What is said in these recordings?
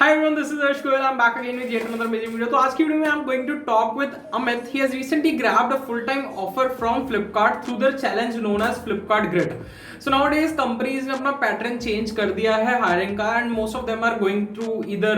Hi everyone, this is Harsh Goyal. I'm back again with yet another amazing video. तो आज की video में I'm going to talk with Amit. He has recently grabbed a full-time offer from Flipkart through the challenge known as Flipkart Grid. So nowadays companies ने अपना pattern change कर दिया है hiring का, and most of them are going to either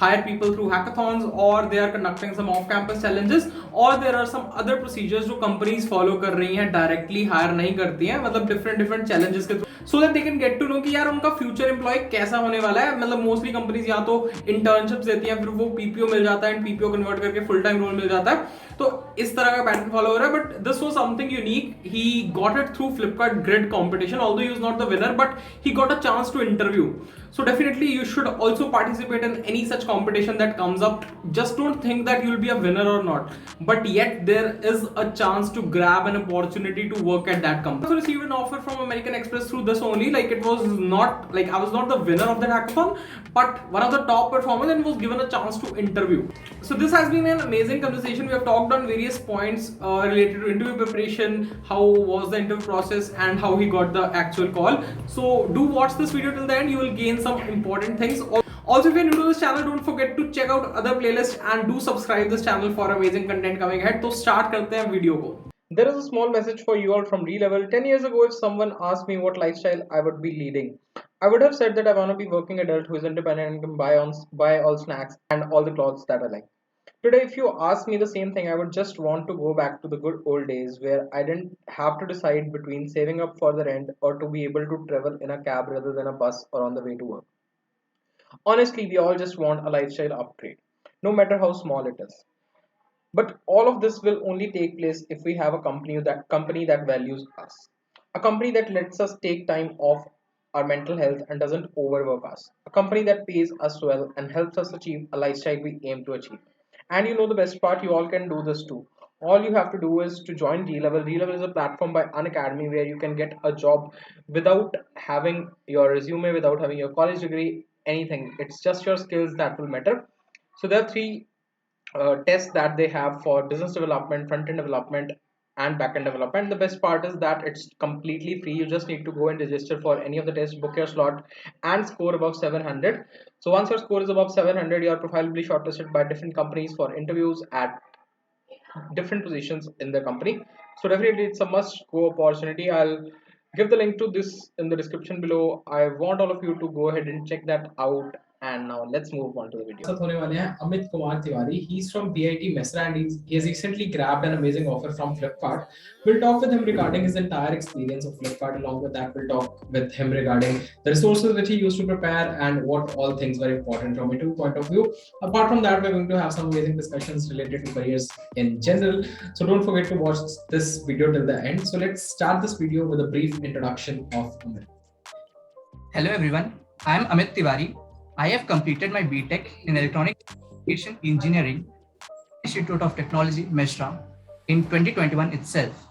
hire people through hackathons or they are conducting some off-campus challenges or there are some other procedures जो companies follow कर रही हैं, directly hire नहीं करती हैं, मतलब different challenges के through, so that they can get to know कि यार उनका future employee कैसा होने वाला है. मतलब मोस्टली कंपनीज या तो इंटर्नशिप्स देती हैं, फिर वो पीपीओ मिल जाता है एंड पीपीओ कन्वर्ट करके फुल टाइम रोल मिल जाता है. तो इस तरह का पैटर्न फॉलो हो रहा है. But this was something unique. He got it through Flipkart grid competition. Although he was not the winner but he got a chance to interview. So definitely you should also participate in any such competition that comes up. Just don't think that you'll be a winner or not, but yet there is a chance to grab an opportunity to work at that company. I also received an offer from American Express through this only. Like it was not like I was not the winner of that hackathon, but one of the top performers and was given a chance to interview. So this has been an amazing conversation. We have talked on various points related to interview preparation, how was the interview process, and how he got the actual call. So do watch this video till the end. You will gain some important things. Also, if you're new to this channel, don't forget to check out other playlists and do subscribe this channel for amazing content coming ahead. So start करते हैं video को. There is a small message for you all from D-Level. 10 years ago, if someone asked me what lifestyle I would be leading, I would have said that I want to be working adult who is independent and can buy all snacks and all the clothes that I like. Today, if you ask me the same thing, I would just want to go back to the good old days where I didn't have to decide between saving up for the rent or to be able to travel in a cab rather than a bus or on the way to work. Honestly, we all just want a lifestyle upgrade, no matter how small it is. But all of this will only take place if we have a company that values us. A company that lets us take time off our mental health and doesn't overwork us. A company that pays us well and helps us achieve a lifestyle we aim to achieve. And you know the best part, you all can do this too. All you have to do is to join D-Level. D-Level is a platform by Unacademy where you can get a job without having your resume, without having your college degree, anything. It's just your skills that will matter. So there are three tests that they have for business development, front end development, and back end development. The best part is that it's completely free. You just need to go and register for any of the tests, book your slot, and score above 700. So once your score is above 700, your profile will be shortlisted by different companies for interviews at different positions in the company. So definitely it's a must go opportunity. I'll give the link to this in the description below. I want all of you to go ahead and check that out. And now let's move on to the video. साथ होने वाले हैं Amit Kumar Tiwari. He's from BIT Mesra and he has recently grabbed an amazing offer from Flipkart. We'll talk with him regarding his entire experience of Flipkart. Along with that, we'll talk with him regarding the resources that he used to prepare and what all things were important from a point of view. Apart from that, we're going to have some amazing discussions related to careers in general. So don't forget to watch this video till the end. So let's start this video with a brief introduction of Amit. Hello everyone, I am Amit Tiwari. I have completed my BTech in Electronic Communication Engineering, Institute of Technology, Mesra, in 2021 itself.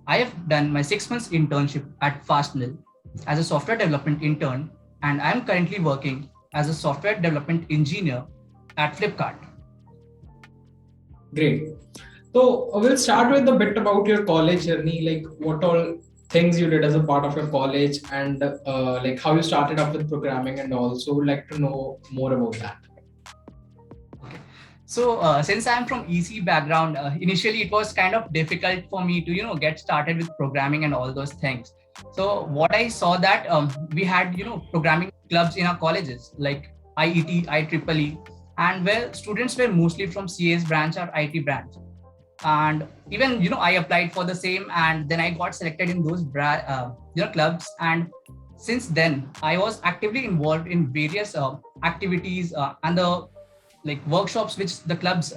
I have done my 6 months internship at Fastmill as a software development intern, and I am currently working as a software development engineer at Flipkart. Great. So we'll start with a bit about your college journey, like what all things you did as a part of your college and like how you started up with programming and also would like to know more about that. So since I'm from EC background, initially it was kind of difficult for me to, get started with programming and all those things. So what I saw that we had, programming clubs in our colleges like IET, IEEE, and where students were mostly from CS branch or IT branch. And even, I applied for the same and then I got selected in those, clubs. And since then, I was actively involved in various activities and the workshops which the clubs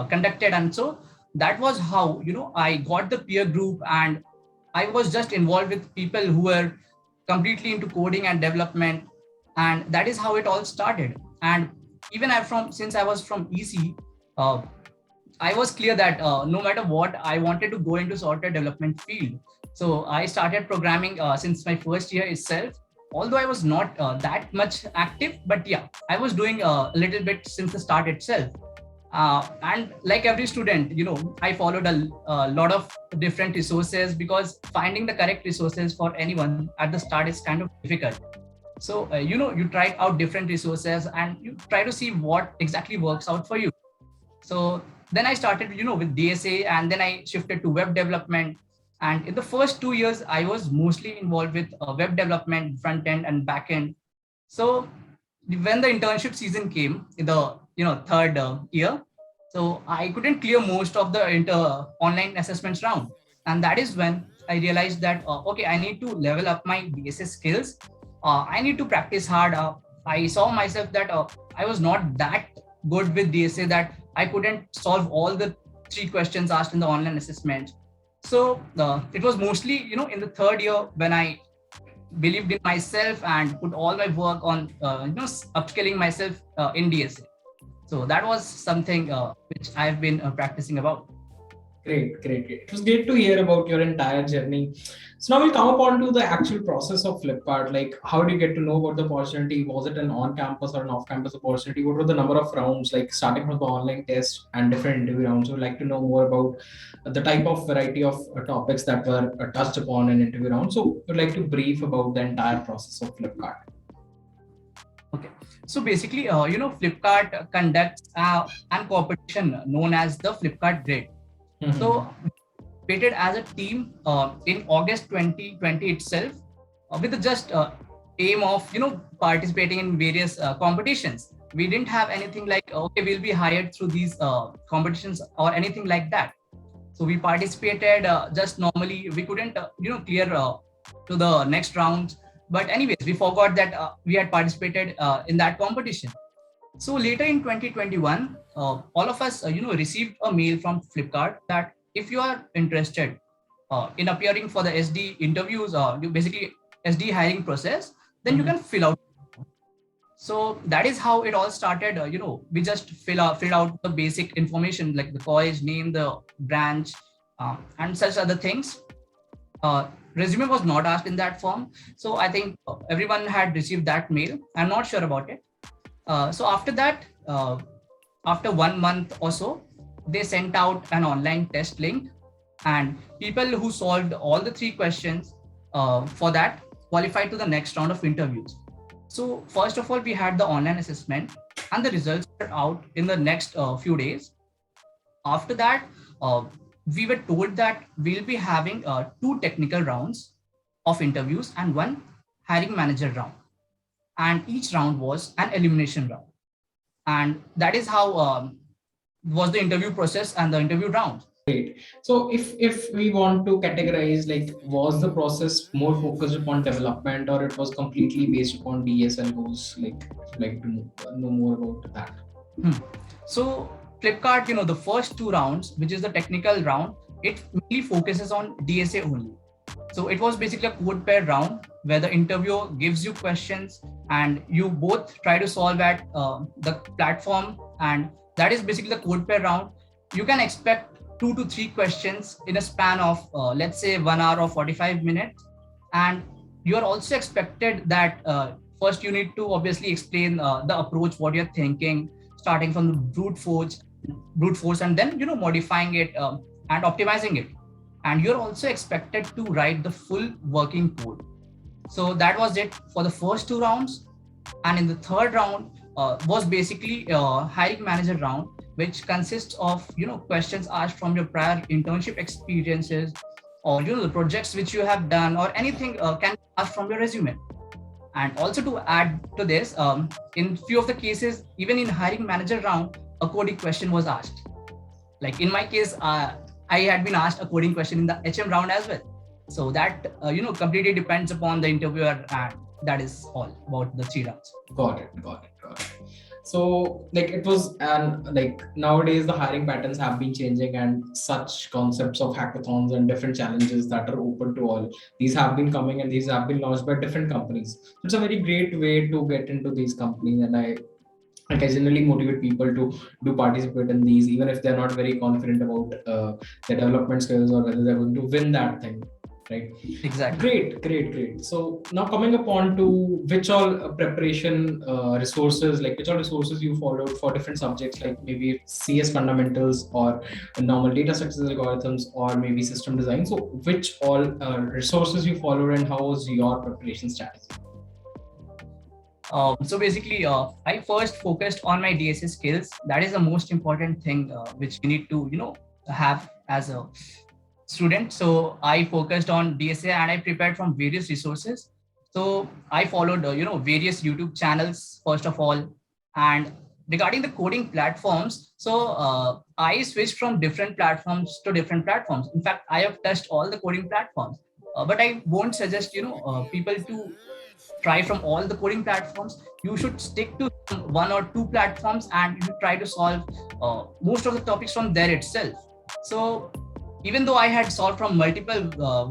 conducted. And so that was how, I got the peer group and I was just involved with people who were completely into coding and development. And that is how it all started. And even since I was from EC, I was clear that no matter what, I wanted to go into software development field. So I started programming since my first year itself, although I was not that much active, but yeah, I was doing a little bit since the start itself. And like every student, I followed a lot of different resources because finding the correct resources for anyone at the start is kind of difficult. So, you try out different resources and you try to see what exactly works out for you. So then I started, with DSA, and then I shifted to web development. And in the first 2 years, I was mostly involved with web development, front end and back end. So when the internship season came in the third year, so I couldn't clear most of the online assessments round, and that is when I realized that okay, I need to level up my DSA skills. I need to practice hard. I saw myself that I was not that good with DSA, that I couldn't solve all the three questions asked in the online assessment. So it was mostly in the third year when I believed in myself and put all my work on upskilling myself in DSA. So that was something which I've been practicing about. Great, great, great. It was great to hear about your entire journey. So now we'll come upon to the actual process of Flipkart. Like, how did you get to know about the opportunity? Was it an on-campus or an off-campus opportunity? What were the number of rounds, like starting from the online test and different interview rounds? We'd like to know more about the type of variety of topics that were touched upon in interview rounds. So we'd like to brief about the entire process of Flipkart. Okay. So basically, Flipkart conducts an competition known as the Flipkart Grid. Mhm. So created as a team in August 2020 itself, with the just aim of participating in various competitions. We didn't have anything like okay, we'll be hired through these competitions or anything like that. So we participated just normally. We couldn't clear to the next round. But anyways, we forgot that we had participated in that competition. So later in 2021, all of us, received a mail from Flipkart that if you are interested in appearing for the SD interviews, you basically SD hiring process, then you can fill out. So that is how it all started. We just filled out the basic information like the college name, the branch, and such other things. Resume was not asked in that form. So I think everyone had received that mail. I'm not sure about it. So after that, after 1 month or so, they sent out an online test link, and people who solved all the three questions for that qualified to the next round of interviews. So first of all, we had the online assessment, and the results were out in the next few days. After that, we were told that we'll be having 2 technical rounds of interviews and 1 hiring manager round. And each round was an elimination round. And that is how was the interview process and the interview round. Great. So if we want to categorize, like, was the process more focused upon development or it was completely based upon DSL goals? Like to know more about that. So Flipkart, the first 2 rounds, which is the technical round, it mainly focuses on DSA only. So it was basically a code pair round where the interviewer gives you questions and you both try to solve at the platform, and that is basically the code pair round. You can expect 2 to 3 questions in a span of let's say 1 hour or 45 minutes, and you are also expected that first you need to obviously explain the approach, what you're thinking, starting from the brute force, and then modifying it and optimizing it. And you're also expected to write the full working code. So that was it for the first 2 rounds. And in the third round was basically a hiring manager round, which consists of questions asked from your prior internship experiences, or the projects which you have done, or anything can be asked from your resume. And also to add to this, in few of the cases, even in hiring manager round, a coding question was asked. Like in my case, I had been asked a coding question in the HM round as well. So that completely depends upon the interviewer, and that is all about the 3 rounds. Got it. So like it was, and like nowadays the hiring patterns have been changing, and such concepts of hackathons and different challenges that are open to all, these have been coming and these have been launched by different companies. So it's a very great way to get into these companies, and I generally motivate people to do participate in these, even if they're not very confident about their development skills or whether they're going to win that thing, right? Exactly. Great. So now coming upon to which all preparation resources, like which all resources you followed for different subjects, like maybe CS fundamentals or normal data structures algorithms or maybe system design. So which all resources you followed and how was your preparation strategy? So basically, I first focused on my DSA skills. That is the most important thing which you need to, have as a student. So I focused on DSA and I prepared from various resources. So I followed, various YouTube channels first of all. And regarding the coding platforms, so I switched from different platforms to different platforms. In fact, I have touched all the coding platforms. But I won't suggest, people to try from all the coding platforms. You should stick to one or two platforms and you try to solve most of the topics from there itself. So even though I had solved from multiple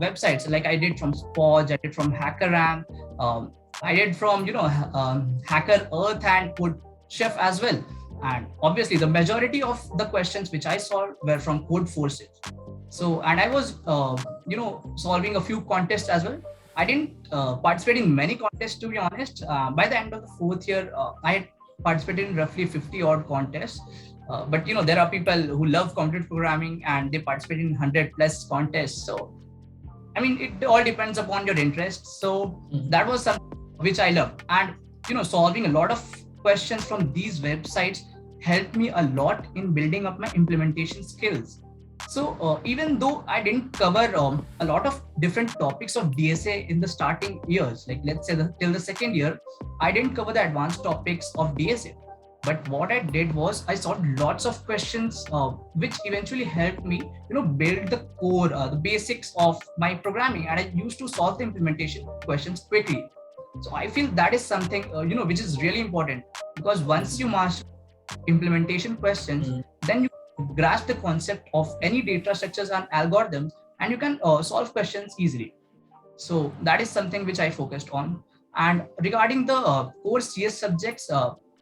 websites, like I did from Spodge, I did from HackerRank, I did from Hacker Earth and Code Chef as well. And obviously, the majority of the questions which I solved were from Code Forces. So, and I was, solving a few contests as well. I didn't participate in many contests, to be honest. By the end of the fourth year, I had participated in roughly 50 odd contests. But there are people who love computer programming and they participate in 100 plus contests. So, I mean, it all depends upon your interest. So that was something which I loved. And, solving a lot of questions from these websites helped me a lot in building up my implementation skills. So even though I didn't cover a lot of different topics of DSA in the starting years, like let's say till the second year, I didn't cover the advanced topics of DSA. But what I did was I solved lots of questions, which eventually helped me, build the core, the basics of my programming, and I used to solve the implementation questions quickly. So I feel that is something, which is really important, because once you master implementation questions, then you grasp the concept of any data structures and algorithms, and you can solve questions easily. So that is something which I focused on. And regarding the core CS subjects,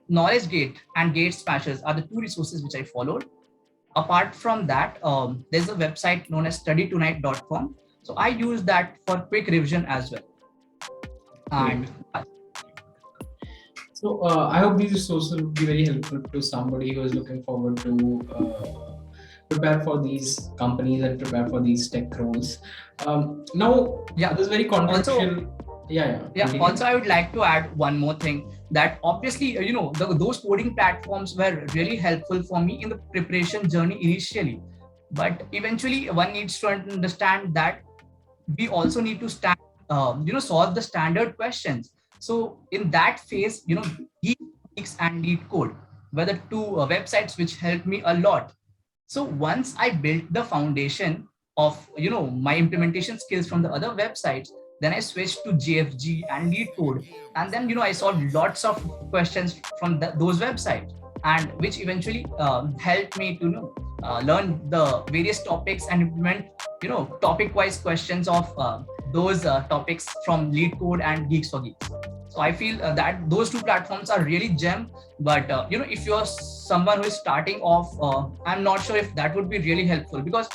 Knowledge Gate and Gate Smashers are the two resources which I followed. Apart from that, there's a website known as studytonight.com. So I use that for quick revision as well. And so I hope these resources will be very helpful to somebody who is looking forward to prepare for these companies and prepare for these tech roles. Now, this is very controversial. Also, I would like to add one more thing, that obviously, those coding platforms were really helpful for me in the preparation journey initially. But eventually, one needs to understand that we also need to solve the standard questions. So in that phase, Geeks and LeetCode were the two websites which helped me a lot. So once I built the foundation of, my implementation skills from the other websites, then I switched to JFG and LeetCode. And then, I solved lots of questions from those websites, and which eventually helped me to learn the various topics and implement, topic-wise questions of those topics from LeetCode and Geeks for Geeks. So I feel that those two platforms are really gem. But if you're someone who is starting off, I'm not sure if that would be really helpful, because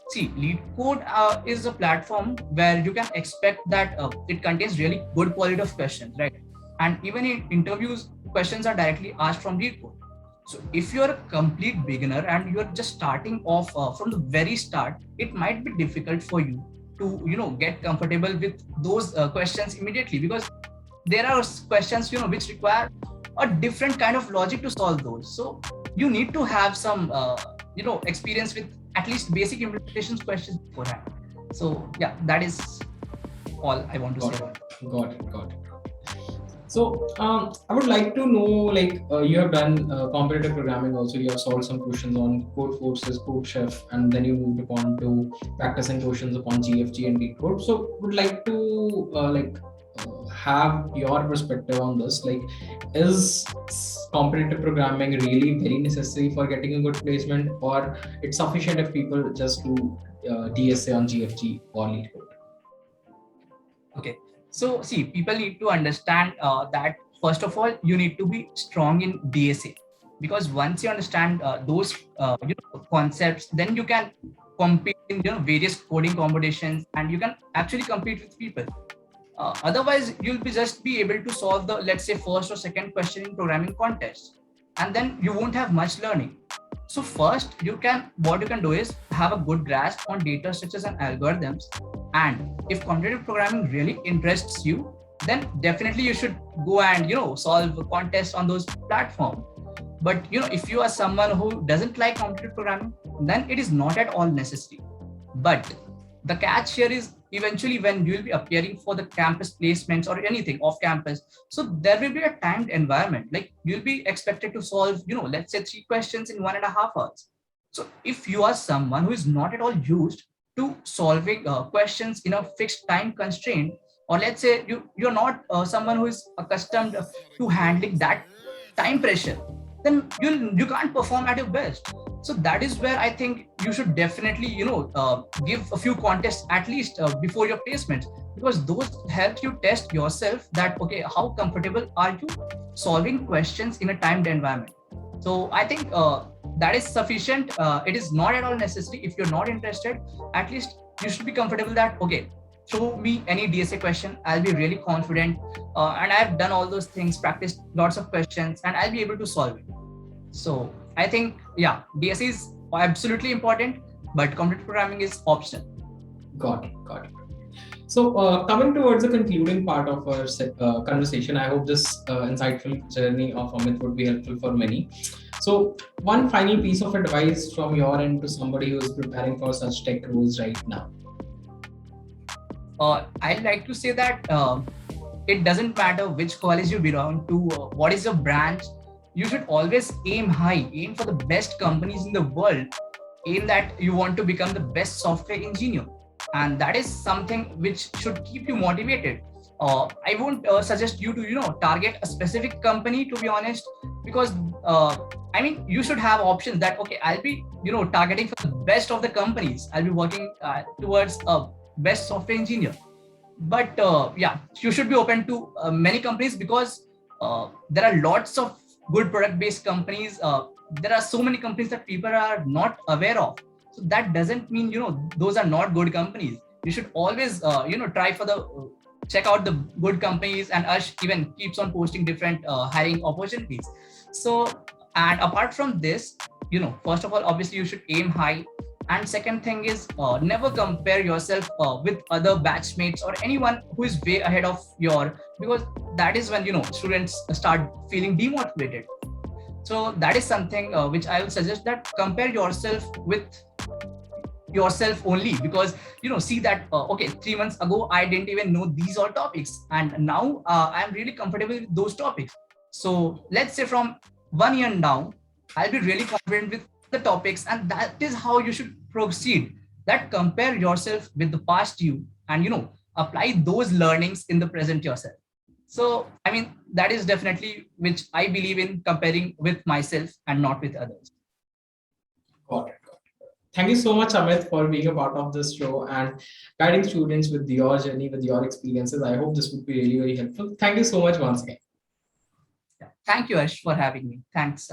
see, LeetCode is a platform where you can expect that it contains really good quality of questions, right? And even in interviews, questions are directly asked from LeetCode. So if you're a complete beginner and you're just starting off from the very start, it might be difficult for you to get comfortable with those questions immediately, because there are questions which require a different kind of logic to solve those. So you need to have some experience with at least basic implementation questions beforehand. So that is all I want to say. Got it. So I would like to know, you have done competitive programming also. You have solved some questions on Code Forces, Code Chef, and then you moved upon to practicing questions upon GFG and LeetCode. So would like to have your perspective on this. Is competitive programming really very necessary for getting a good placement, or it's sufficient if people just do DSA on GFG or LeetCode? Okay. So see, people need to understand that first of all, you need to be strong in DSA, because once you understand those concepts, then you can compete in various coding competitions, and you can actually compete with people. Otherwise, you'll just be able to solve the, let's say, first or second question in programming contests, and then you won't have much learning. So first, what you can do is have a good grasp on data structures and algorithms. And if competitive programming really interests you, then definitely you should go and solve contests on those platforms. But if you are someone who doesn't like competitive programming, then it is not at all necessary. But the catch here is eventually when you will be appearing for the campus placements or anything off campus, so there will be a timed environment. Like you'll be expected to solve, let's say 3 questions in 1.5 hours. So if you are someone who is not at all used to solving questions in a fixed time constraint, or let's say you're not someone who is accustomed to handling that time pressure, then you can't perform at your best. So that is where I think you should definitely give a few contests at least before your placements, because those help you test yourself that okay, how comfortable are you solving questions in a timed environment. So I think that is sufficient. It is not at all necessary. If you're not interested, at least you should be comfortable that okay, show me any DSA question, I'll be really confident, and I've done all those things, practiced lots of questions, and I'll be able to solve it. So I think, yeah, DSA is absolutely important, but competitive programming is optional. Got it. So coming towards the concluding part of our conversation, I hope this insightful journey of Amit would be helpful for many. So one final piece of advice from your end to somebody who is preparing for such tech roles right now. I'd like to say that it doesn't matter which college you belong to, what is your branch, you should always aim high, aim for the best companies in the world, aim that you want to become the best software engineer. And that is something which should keep you motivated. I won't suggest you to, target a specific company, to be honest, because you should have options that, okay, I'll be, targeting for the best of the companies. I'll be working towards a best software engineer. But you should be open to many companies, because there are lots of good product-based companies. There are so many companies that people are not aware of. So that doesn't mean, those are not good companies. You should always, try for check out the good companies, and Ash even keeps on posting different hiring opportunities. So, and apart from this, first of all, obviously you should aim high. And second thing is never compare yourself with other batchmates or anyone who is way ahead of because that is when, students start feeling demotivated. So that is something which I will suggest, that compare yourself with yourself only, because see that okay, 3 months ago I didn't even know these all topics, and now I'm really comfortable with those topics. So let's say from 1 year now, I'll be really confident with the topics, and that is how you should proceed. That compare yourself with the past you, and apply those learnings in the present yourself. So that is definitely which I believe in, comparing with myself and not with others. Got it. Thank you so much, Amit, for being a part of this show and guiding students with your journey, with your experiences. I hope this would be really very helpful. Thank you so much once again. Thank you, Ash, for having me. Thanks.